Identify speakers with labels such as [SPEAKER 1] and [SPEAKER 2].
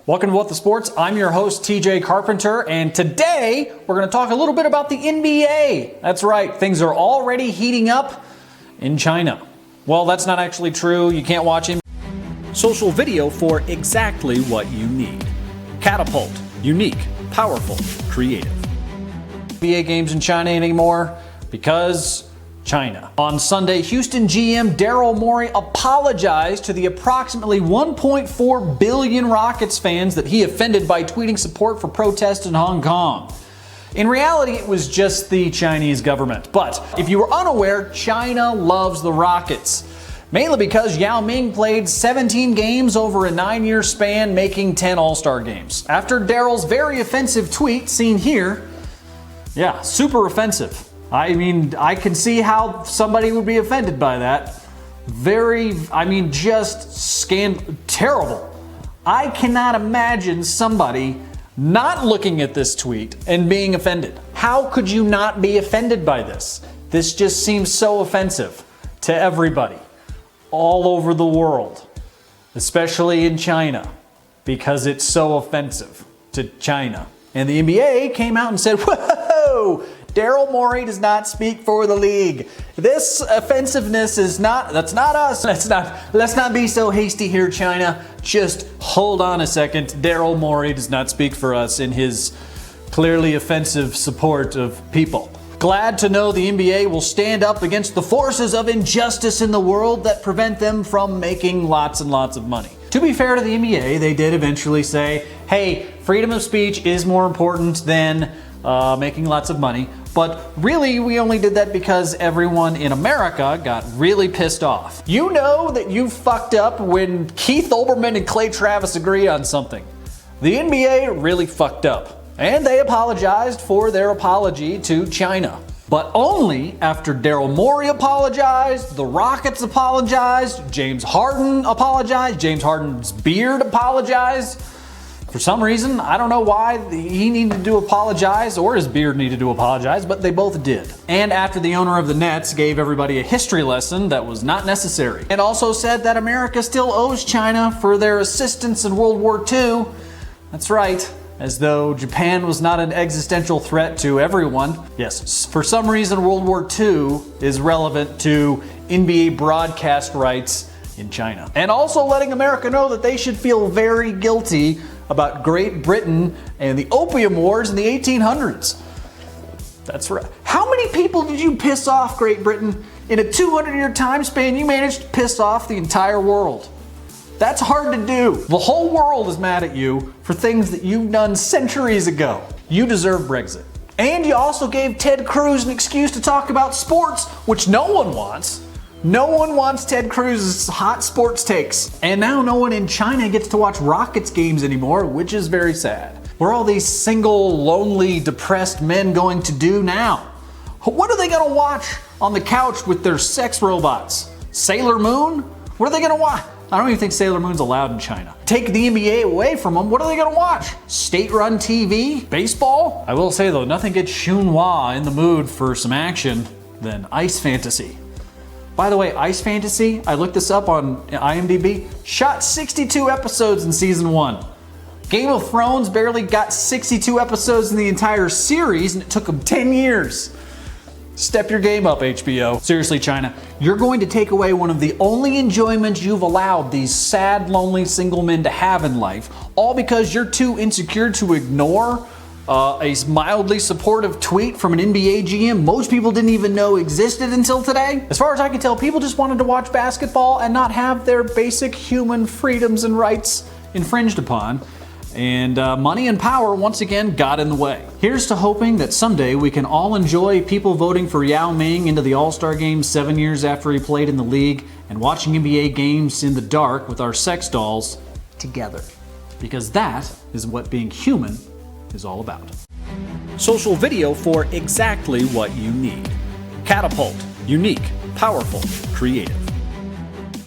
[SPEAKER 1] Welcome to What the Sports. I'm your host, TJ Carpenter, and today we're going to talk a little bit about the NBA. That's right, things are already heating up in China. Well, that's not actually true. You can't watch him. Social video for exactly what you need. Catapult, unique, powerful, creative. NBA games in China anymore because China. On Sunday, Houston GM Daryl Morey apologized to the approximately 1.4 billion Rockets fans that he offended by tweeting support for protests in Hong Kong. In reality, it was just the Chinese government. But if you were unaware, China loves the Rockets. Mainly because Yao Ming played 17 games over a 9-year span, making 10 All-Star games. After Daryl's very offensive tweet seen here, yeah, super offensive. I mean, I can see how somebody would be offended by that. Just terrible. I cannot imagine somebody not looking at this tweet and being offended. How could you not be offended by this? This just seems so offensive to everybody all over the world, especially in China, because it's so offensive to China. And the NBA came out and said, whoa! Daryl Morey does not speak for the league. This offensiveness that's not us. Let's not be so hasty here, China. Just hold on a second. Daryl Morey does not speak for us in his clearly offensive support of people. Glad to know the NBA will stand up against the forces of injustice in the world that prevent them from making lots and lots of money. To be fair to the NBA, they did eventually say, hey, freedom of speech is more important than making lots of money. But really, we only did that because everyone in America got really pissed off. You know that you fucked up when Keith Olbermann and Clay Travis agree on something. The NBA really fucked up. And they apologized for their apology to China. But only after Daryl Morey apologized, the Rockets apologized, James Harden apologized, James Harden's beard apologized. For some reason, I don't know why he needed to apologize or his beard needed to apologize, but they both did. And after the owner of the Nets gave everybody a history lesson that was not necessary. And also said that America still owes China for their assistance in World War II. That's right. As though Japan was not an existential threat to everyone. Yes, for some reason World War II is relevant to NBA broadcast rights in China. And also letting America know that they should feel very guilty about Great Britain and the Opium Wars in the 1800s. That's right. How many people did you piss off, Great Britain? In a 200-year time span, you managed to piss off the entire world. That's hard to do. The whole world is mad at you for things that you've done centuries ago. You deserve Brexit. And you also gave Ted Cruz an excuse to talk about sports, which no one wants. No one wants Ted Cruz's hot sports takes. And now no one in China gets to watch Rockets games anymore, which is very sad. What are all these single, lonely, depressed men going to do now? What are they going to watch on the couch with their sex robots? Sailor Moon? What are they going to watch? I don't even think Sailor Moon's allowed in China. Take the NBA away from them, what are they gonna watch? State-run TV? Baseball? I will say though, nothing gets Shunhua in the mood for some action than Ice Fantasy. By the way, Ice Fantasy, I looked this up on IMDb, shot 62 episodes in season 1. Game of Thrones barely got 62 episodes in the entire series and it took them 10 years. Step your game up, HBO. Seriously, China, you're going to take away one of the only enjoyments you've allowed these sad, lonely single men to have in life, all because you're too insecure to ignore a mildly supportive tweet from an NBA GM most people didn't even know existed until today? As far as I can tell, people just wanted to watch basketball and not have their basic human freedoms and rights infringed upon. And money and power once again got in the way. Here's to hoping that someday we can all enjoy people voting for Yao Ming into the All-Star Game 7 years after he played in the league and watching NBA games in the dark with our sex dolls together. Because that is what being human is all about. Social video for exactly what you need. Catapult, unique, powerful, creative.